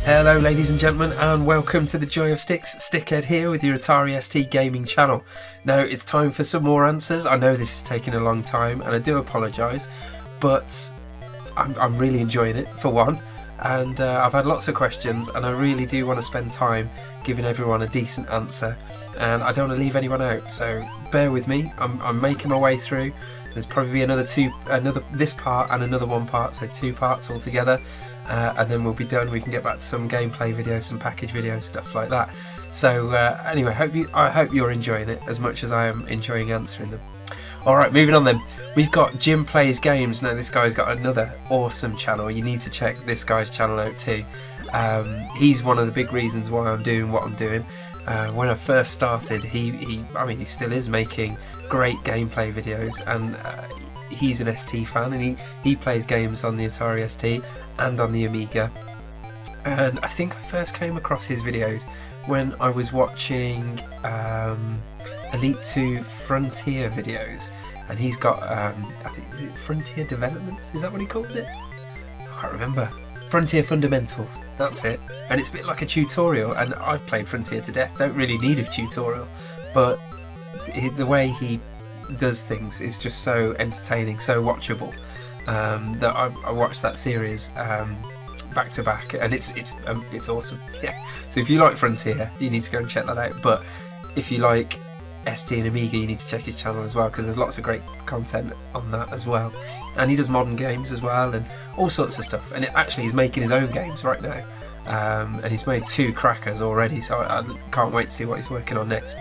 Hello ladies and gentlemen, and welcome to the Joy of Sticks. Stickhead here with your Atari ST gaming channel. Now it's time for some more answers. I know this is taking a long time and I do apologise, but I'm really enjoying it for one, and I've had lots of questions and I really do want to spend time giving everyone a decent answer, and I don't want to leave anyone out, so bear with me. I'm making my way through. There's probably another this part and another one part, so 2 parts altogether. And then we'll be done. We can get back to some gameplay videos, some package videos, stuff like that. So anyway, I hope you're enjoying it as much as I am enjoying answering them. Alright, moving on then. We've got Jim Plays Games. Now this guy's got another awesome channel. You need to check this guy's channel out too. He's one of the big reasons why I'm doing what I'm doing. When I first started, he still is making great gameplay videos, and he's an ST fan, and he plays games on the Atari ST and on the Amiga. And I think I first came across his videos when I was watching Elite 2 Frontier videos, and he's got I think, is it Frontier Developments? Is that what he calls it? I can't remember. Frontier Fundamentals, that's it. And it's a bit like a tutorial, and I've played Frontier to death, don't really need a tutorial, but the way he does things is just so entertaining, so watchable, that I watched that series back to back, and it's awesome. Yeah. So if you like Frontier, you need to go and check that out. But if you like ST and Amiga, you need to check his channel as well, because there's lots of great content on that as well. And he does modern games as well, and all sorts of stuff. And actually, he's making his own games right now, and he's made 2 crackers already. So I can't wait to see what he's working on next.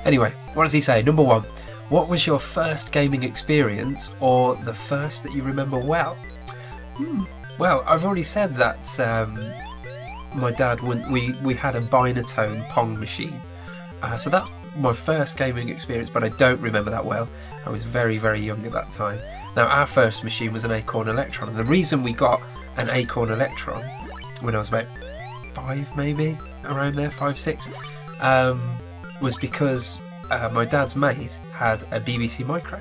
Anyway, what does he say? Number 1. What was your first gaming experience, or the first that you remember well? Well, I've already said that my dad, we had a Binatone Pong machine. So that's my first gaming experience, but I don't remember that well. I was very, very young at that time. Now, our first machine was an Acorn Electron, and the reason we got an Acorn Electron when I was about 5, maybe, around there, 5, 6, was because my dad's mate had a BBC Micro.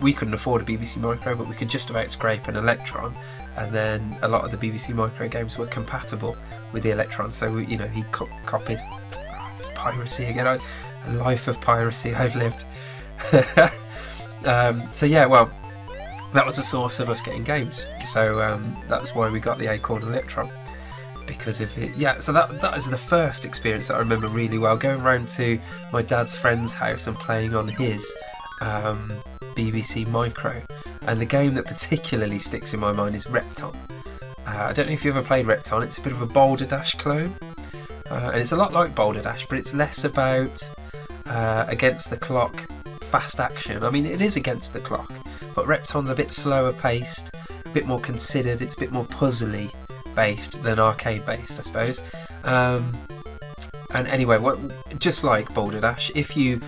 We couldn't afford a BBC Micro, but we could just about scrape an Electron, and then a lot of the BBC Micro games were compatible with the Electron, so he copied. It's piracy again, a life of piracy I've lived. So yeah, well, that was a source of us getting games, so that's why we got the Acorn Electron, because of it. Yeah, so that is the first experience that I remember really well, going around to my dad's friend's house and playing on his BBC Micro. And the game that particularly sticks in my mind is Repton. I don't know if you ever played Repton. It's a bit of a Boulder Dash clone, and it's a lot like Boulder Dash, but it's less about against the clock fast action. I mean, it is against the clock, but Repton's a bit slower paced, a bit more considered. It's a bit more puzzly based than arcade based, I suppose. And anyway, just like Boulder Dash, if you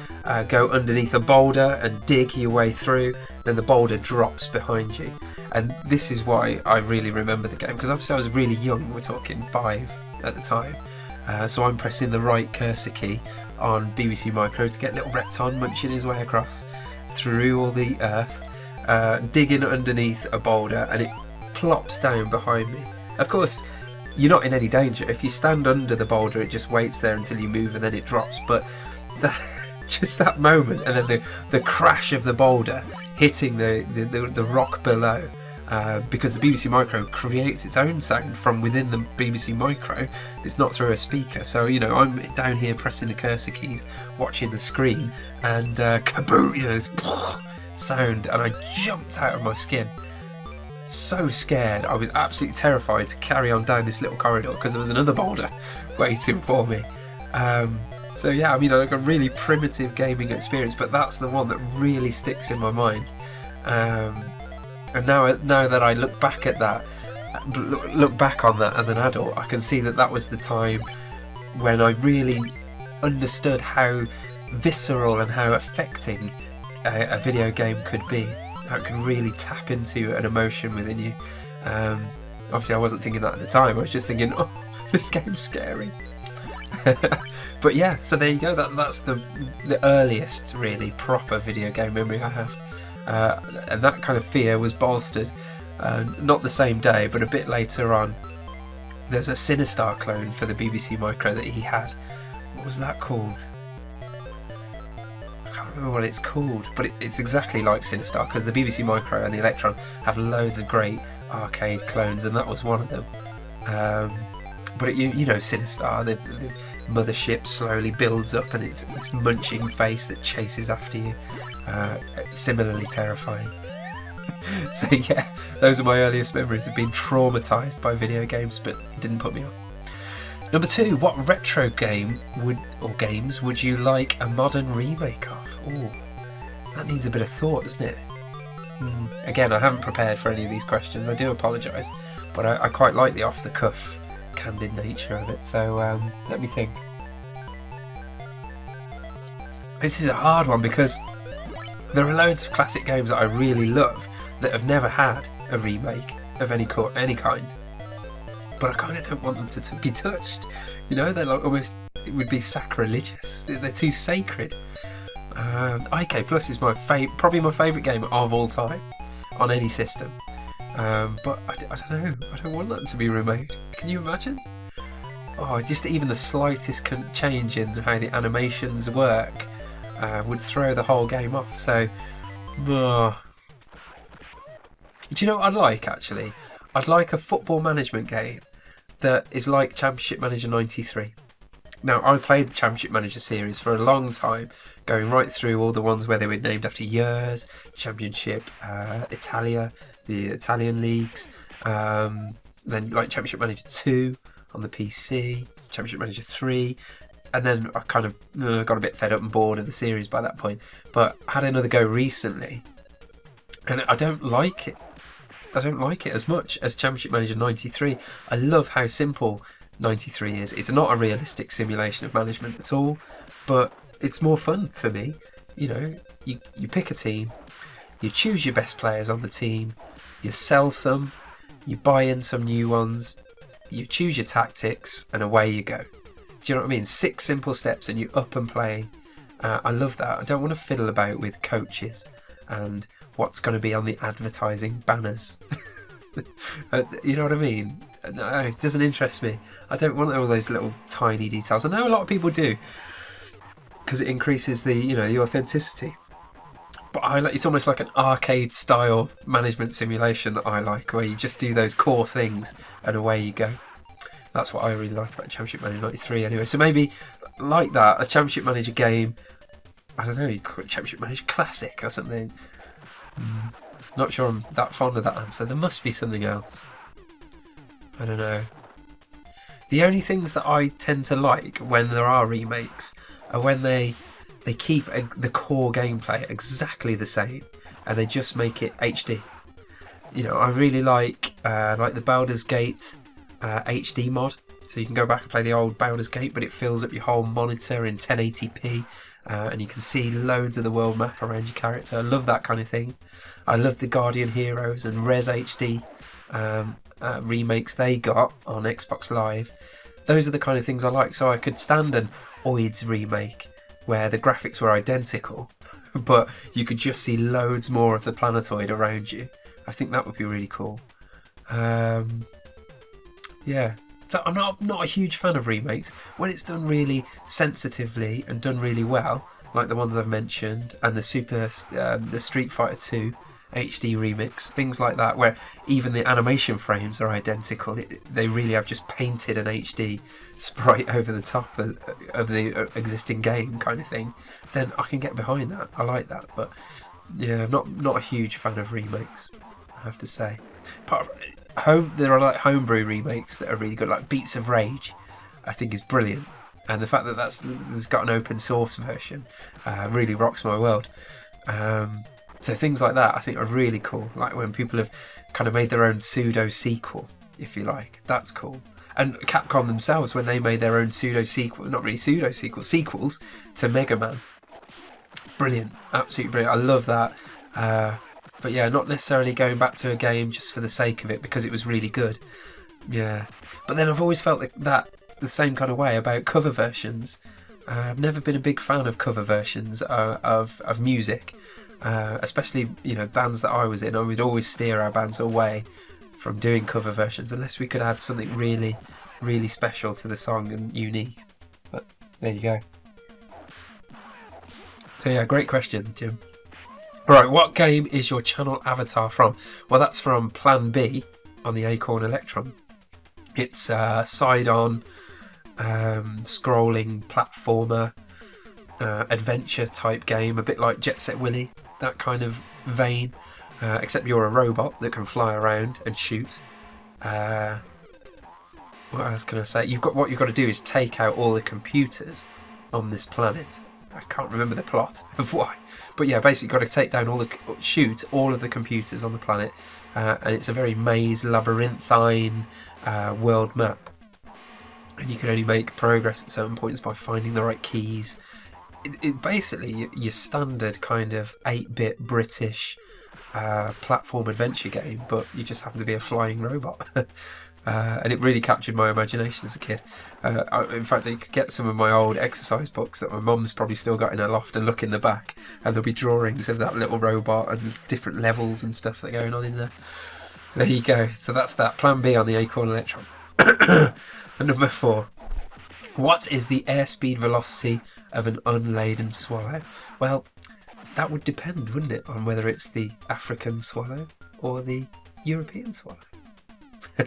go underneath a boulder and dig your way through, then the boulder drops behind you. And this is why I really remember the game, because obviously I was really young. We're talking 5 at the time, so I'm pressing the right cursor key on BBC Micro to get little Repton munching his way across through all the earth, digging underneath a boulder, and it plops down behind me. Of course, you're not in any danger. If you stand under the boulder, it just waits there until you move, and then it drops. But just that moment, and then the crash of the boulder hitting the rock below, because the BBC Micro creates its own sound from within the BBC Micro. It's not through a speaker. So I'm down here pressing the cursor keys, watching the screen, and kaboom! This sound, and I jumped out of my skin. So scared, I was absolutely terrified to carry on down this little corridor because there was another boulder waiting for me. So yeah, I mean, like a really primitive gaming experience, but that's the one that really sticks in my mind. And now that I look back at that, look back on that as an adult, I can see that was the time when I really understood how visceral and how affecting a video game could be. How it can really tap into an emotion within you. Obviously I wasn't thinking that at the time, I was just thinking, oh, this game's scary. But yeah, so there you go. That's the earliest really proper video game memory I have, and that kind of fear was bolstered not the same day, but a bit later on. There's a Sinistar clone for the BBC Micro that he had. What was that called? I can't remember what it's called, but it's exactly like Sinistar, because the BBC Micro and the Electron have loads of great arcade clones, and that was one of them. But you know Sinistar, the mothership slowly builds up, and it's this munching face that chases after you. Similarly terrifying. So yeah, those are my earliest memories of being traumatised by video games, but it didn't put me off. Number 2, what retro game games would you like a modern remake of? Oh, that needs a bit of thought, doesn't it? Again, I haven't prepared for any of these questions, I do apologise, but I quite like the off-the-cuff, candid nature of it, so let me think. This is a hard one because there are loads of classic games that I really love that have never had a remake of any kind, but I kind of don't want them to be touched. You know, they're like almost, it would be sacrilegious. They're too sacred. IK Plus is probably my favourite game of all time on any system. But I don't know. I don't want that to be remade. Can you imagine? Oh, just even the slightest change in how the animations work would throw the whole game off. So, do you know what I'd like, actually? I'd like a football management game that is like Championship Manager 93. Now, I played the Championship Manager series for a long time, going right through all the ones where they were named after years, Championship Italia, the Italian leagues, then like Championship Manager 2 on the PC, Championship Manager 3, and then I kind of got a bit fed up and bored of the series by that point, but I had another go recently, and I don't like it. I don't like it as much as Championship Manager 93. I love how simple 93 is. It's not a realistic simulation of management at all, but it's more fun for me. You know, you pick a team, you choose your best players on the team, you sell some, you buy in some new ones, you choose your tactics, and away you go. Do you know what I mean? 6 simple steps and you're up and playing. I love that. I don't want to fiddle about with coaches and what's going to be on the advertising banners. You know what I mean? No, it doesn't interest me. I don't want all those little tiny details. I know a lot of people do, because it increases the authenticity. But it's almost like an arcade style management simulation that I like, where you just do those core things and away you go. That's what I really like about Championship Manager 93 anyway. So maybe like that, a Championship Manager game, I don't know, you call it Championship Manager Classic or something. Not sure I'm that fond of that answer. There must be something else. I don't know. The only things that I tend to like when there are remakes are when they keep the core gameplay exactly the same and they just make it HD. You know, I really like the Baldur's Gate HD mod. So you can go back and play the old Baldur's Gate, but it fills up your whole monitor in 1080p. And you can see loads of the world map around your character. I love that kind of thing. I love the Guardian Heroes and Res HD remakes they got on Xbox Live. Those are the kind of things I like. So I could stand an OIDS remake where the graphics were identical, but you could just see loads more of the planetoid around you. I think that would be really cool. Yeah. So I'm not a huge fan of remakes. When it's done really sensitively and done really well, like the ones I've mentioned, and the Street Fighter 2 HD remix, things like that, where even the animation frames are identical. They really have just painted an HD sprite over the top of the existing game kind of thing. Then I can get behind that. I like that, but yeah, I'm not a huge fan of remakes, I have to say. There are like homebrew remakes that are really good, like Beats of Rage, I think is brilliant, and the fact that there's got an open source version really rocks my world. So things like that I think are really cool, like when people have kind of made their own pseudo sequel, if you like. That's cool. And Capcom themselves, when they made their own sequels to Mega Man, brilliant, absolutely brilliant. I love that. But yeah, not necessarily going back to a game just for the sake of it because it was really good. Yeah. But then I've always felt that the same kind of way about cover versions. I've never been a big fan of cover versions of music, especially bands that I was in. I would always steer our bands away from doing cover versions unless we could add something really, really special to the song and unique. But there you go. So yeah, great question, Jim. Right, what game is your channel avatar from? Well, that's from Plan B on the Acorn Electron. It's a side-on scrolling platformer adventure type game, a bit like Jet Set Willy, that kind of vein, except you're a robot that can fly around and shoot. What else can I say? What you've got to do is take out all the computers on this planet. I can't remember the plot of why, but yeah, basically got to shoot all of the computers on the planet, and it's a very maze labyrinthine world map, and you can only make progress at certain points by finding the right keys. It basically your standard kind of 8-bit British platform adventure game, but you just happen to be a flying robot. And it really captured my imagination as a kid. In fact, you could get some of my old exercise books that my mum's probably still got in her loft and look in the back, and there'll be drawings of that little robot and different levels and stuff that are going on in there. There you go. So that's that. Plan B on the Acorn Electron. And number 4. What is the airspeed velocity of an unladen swallow? Well, that would depend, wouldn't it, on whether it's the African swallow or the European swallow. I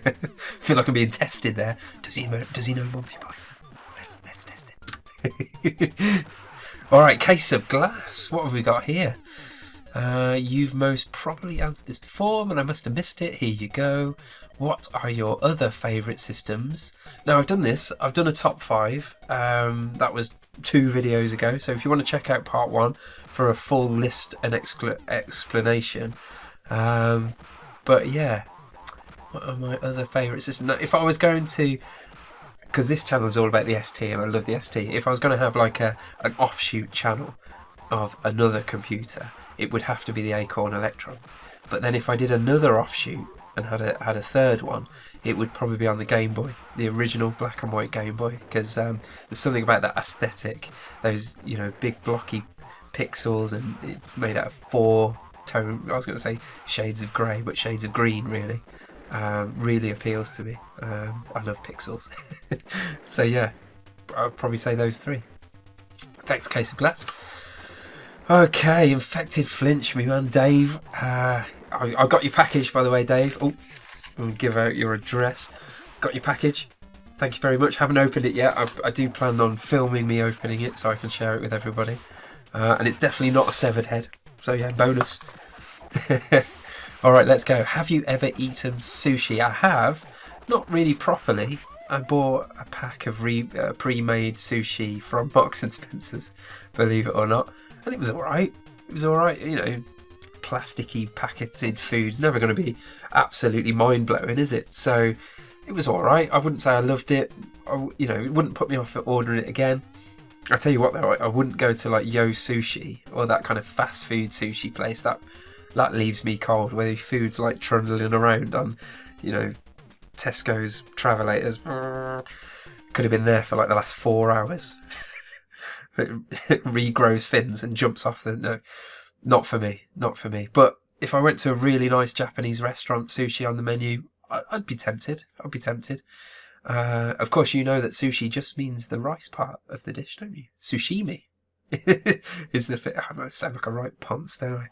feel like I'm being tested there. Does he know Monty Python? Let's test it. All right, case of glass. What have we got here? You've most probably answered this before, but I must have missed it. Here you go. What are your other favourite systems? Now, I've done this. I've done a top 5. That was 2 videos ago. So if you want to check out part 1 for a full list and explanation. But yeah. What are my other favourite systems? Now, if I was going to, because this channel is all about the ST and I love the ST, if I was going to have like an offshoot channel of another computer, it would have to be the Acorn Electron. But then if I did another offshoot and had a third one, it would probably be on the Game Boy, the original black and white Game Boy, because there's something about that aesthetic, those big blocky pixels, and it made out of 4 tone. I was going to say shades of grey, but shades of green really. Really appeals to me. I love pixels. So yeah, I'll probably say those 3. Thanks, case of glass. Okay, Infected Flinch, me man, Dave. I got your package, by the way, Dave. Oh, I'll give out your address. Got your package. Thank you very much. Haven't opened it yet. I do plan on filming me opening it so I can share it with everybody. And it's definitely not a severed head. So yeah, bonus. Alright, let's go. Have you ever eaten sushi? I have. Not really properly. I bought a pack of pre-made sushi from Marks and Spencer's, believe it or not. And it was alright. It was alright, plasticky packeted food's never going to be absolutely mind-blowing, is it? So it was alright. I wouldn't say I loved it. It wouldn't put me off ordering it again. I tell you what though, I wouldn't go to like Yo Sushi or that kind of fast food sushi place. That leaves me cold, where the food's like trundling around on, Tesco's Travelators. Could have been there for like the last 4 hours. It regrows fins and jumps off no, not for me. But if I went to a really nice Japanese restaurant, sushi on the menu, I'd be tempted. Of course, you know that sushi just means the rice part of the dish, don't you? Sushimi is the fit. I sound like a right ponce, don't I?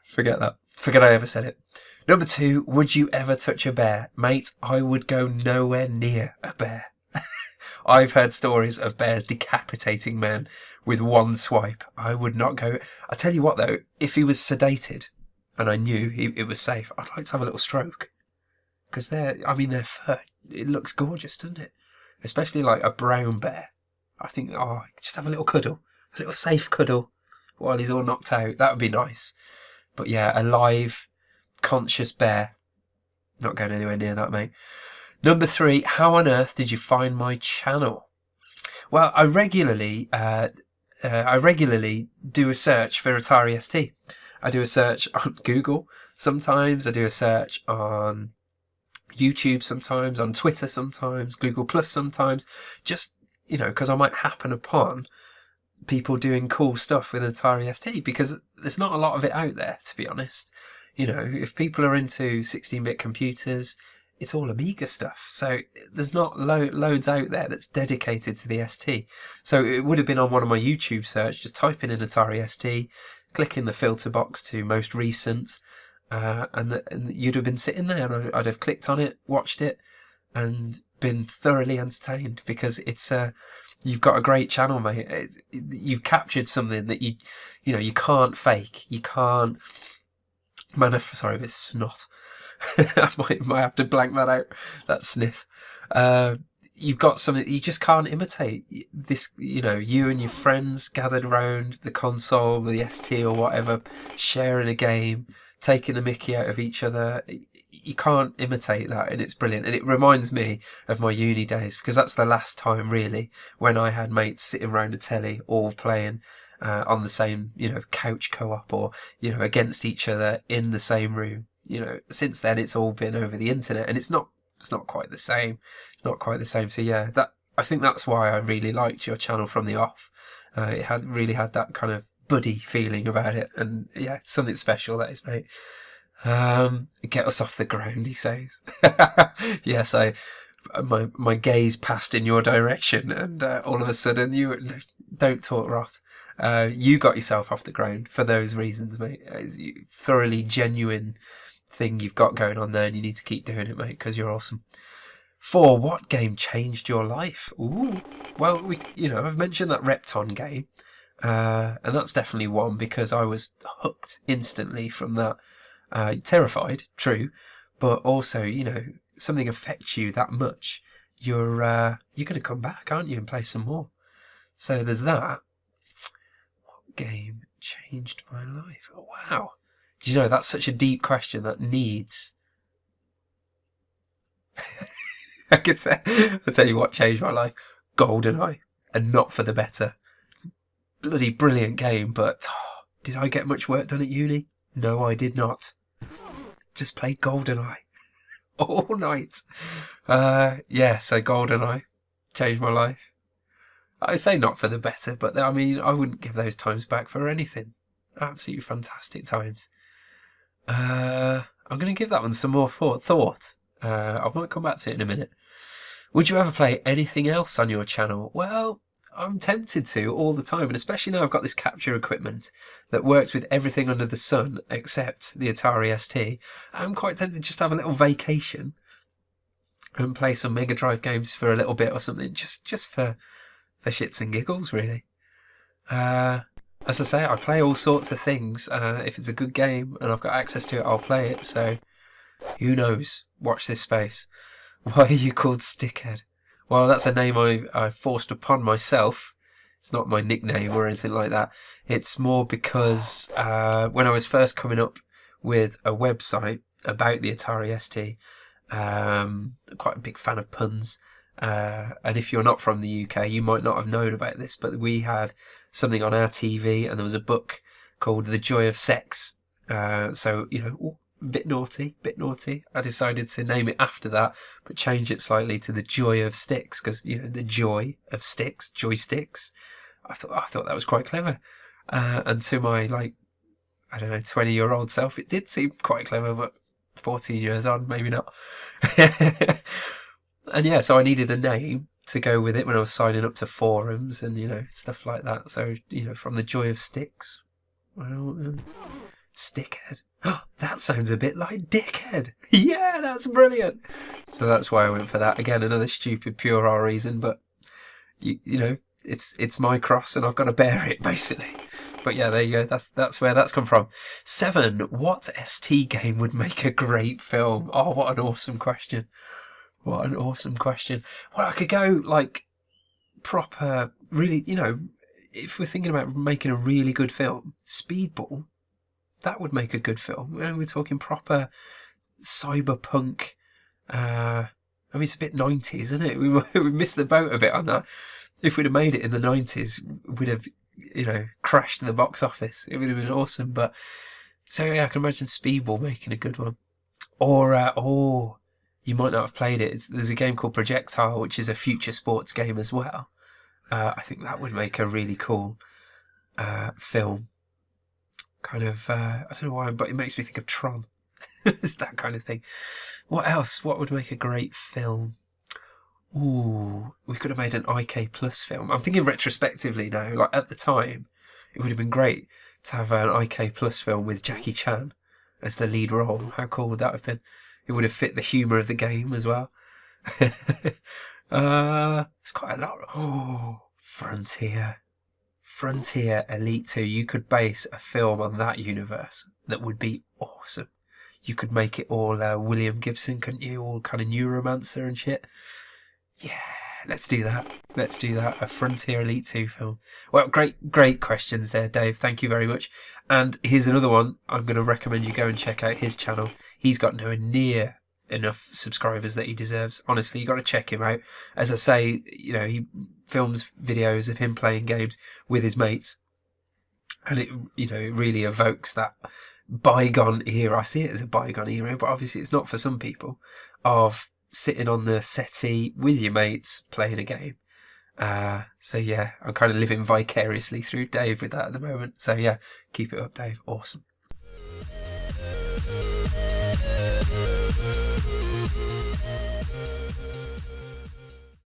Forget that. Forget I ever said it. Number 2, would you ever touch a bear? Mate, I would go nowhere near a bear. I've heard stories of bears decapitating men with one swipe. I would not go. I tell you what though, if he was sedated and I knew it was safe, I'd like to have a little stroke. Because their fur, it looks gorgeous, doesn't it? Especially like a brown bear. I think, just have a little cuddle. A little safe cuddle while he's all knocked out. That would be nice. But yeah, a live, conscious bear. Not going anywhere near that, mate. Number 3, how on earth did you find my channel? Well, I regularly do a search for Atari ST. I do a search on Google. Sometimes I do a search on, YouTube sometimes, on Twitter sometimes, Google Plus sometimes, just, because I might happen upon people doing cool stuff with Atari ST, because there's not a lot of it out there, to be honest. If people are into 16-bit computers, it's all Amiga stuff. So there's not loads out there that's dedicated to the ST. So it would have been on one of my YouTube search, just typing in Atari ST, clicking the filter box to most recent, and you'd have been sitting there, and I'd have clicked on it, watched it, and been thoroughly entertained, because it's you've got a great channel, mate. You've captured something that you can't fake. You can't. Sorry, a bit snot. I might have to blank that out. That sniff. You've got something that you just can't imitate. This, you and your friends gathered around the console, the ST or whatever, sharing a game, taking the mickey out of each other. You can't imitate that, and it's brilliant. And it reminds me of my uni days, because that's the last time really when I had mates sitting around a telly all playing on the same, couch co-op, or against each other in the same room. Since then it's all been over the internet, and it's not quite the same. It's not quite the same. So yeah, I think that's why I really liked your channel from the off. It really had that kind of buddy feeling about it, and yeah, it's something special, that is, mate. Get us off the ground, he says. Yes, my gaze passed in your direction, and all of a sudden don't talk rot. You got yourself off the ground for those reasons, mate. It's a thoroughly genuine thing you've got going on there, and you need to keep doing it, mate, because you're awesome. 4. What game changed your life? Ooh, well, I've mentioned that Repton game, and that's definitely one, because I was hooked instantly from that. Terrified, true, but also, something affects you that much, you're going to come back, aren't you, and play some more. So there's that. What game changed my life? Oh, wow. Do you know, that's such a deep question that needs... I'll tell you what changed my life. GoldenEye, and not for the better. It's a bloody brilliant game, but did I get much work done at uni? No, I did not. Just played GoldenEye all night. So GoldenEye changed my life. I say not for the better, but I wouldn't give those times back for anything. Absolutely fantastic times. I'm going to give that one some more thought. I might come back to it in a minute. Would you ever play anything else on your channel? Well, I'm tempted to all the time, and especially now I've got this capture equipment that works with everything under the sun except the Atari ST. I'm quite tempted just to have a little vacation and play some Mega Drive games for a little bit or something, just for shits and giggles, really. As I say, I play all sorts of things. If it's a good game and I've got access to it, I'll play it. So who knows? Watch this space. Why are you called Stickhead? Well, that's a name I forced upon myself. It's not my nickname or anything like that. It's more because when I was first coming up with a website about the Atari ST, quite a big fan of puns. And if you're not from the UK, you might not have known about this, but we had something on our TV, and there was a book called The Joy of Sex. So, bit naughty. I decided to name it after that, but change it slightly to The Joy of Sticks, because, the joy of sticks, joysticks. I thought that was quite clever. And to my, 20-year-old self, it did seem quite clever, but 14 years on, maybe not. And yeah, so I needed a name to go with it when I was signing up to forums and, stuff like that. So, from The Joy of Sticks, well, Stickhead. That sounds a bit like Dickhead. Yeah, that's brilliant. So that's why I went for that. Again, another stupid puerile reason, but it's my cross and I've got to bear it, basically. But yeah, there you go. That's where that's come from. 7. What ST game would make a great film? Oh, what an awesome question. What an awesome question. Well, I could go proper, really, if we're thinking about making a really good film, Speedball. That would make a good film. We're talking proper cyberpunk. It's a bit 90s, isn't it? We missed the boat a bit on that. If we'd have made it in the 90s, we'd have, crashed in the box office. It would have been awesome. But so yeah, I can imagine Speedball making a good one. Or You might not have played it. There's a game called Projectile, which is a future sports game as well. I think that would make a really cool film. Kind of, I don't know why, but it makes me think of Tron. It's that kind of thing. What else? What would make a great film? Ooh, we could have made an IK Plus film. I'm thinking retrospectively now. Like at the time, it would have been great to have an IK Plus film with Jackie Chan as the lead role. How cool would that have been? It would have fit the humour of the game as well. It's quite a lot. Oh, Frontier. Frontier Elite 2. You could base a film on that universe that would be awesome. You could make it all William Gibson, couldn't you? All kind of Neuromancer and shit. Yeah, let's do that. Let's do that. A Frontier Elite 2 film. Well, great questions there, Dave. Thank you very much. And here's another one. I'm going to recommend you go and check out his channel. He's got nowhere near enough subscribers that he deserves. Honestly, you got to check him out. As I say, he films videos of him playing games with his mates, and it really evokes that bygone era. I see it as a bygone era, but obviously it's not for some people, of sitting on the settee with your mates playing a game. So yeah, I'm kind of living vicariously through Dave with that at the moment. So yeah, keep it up, Dave. Awesome.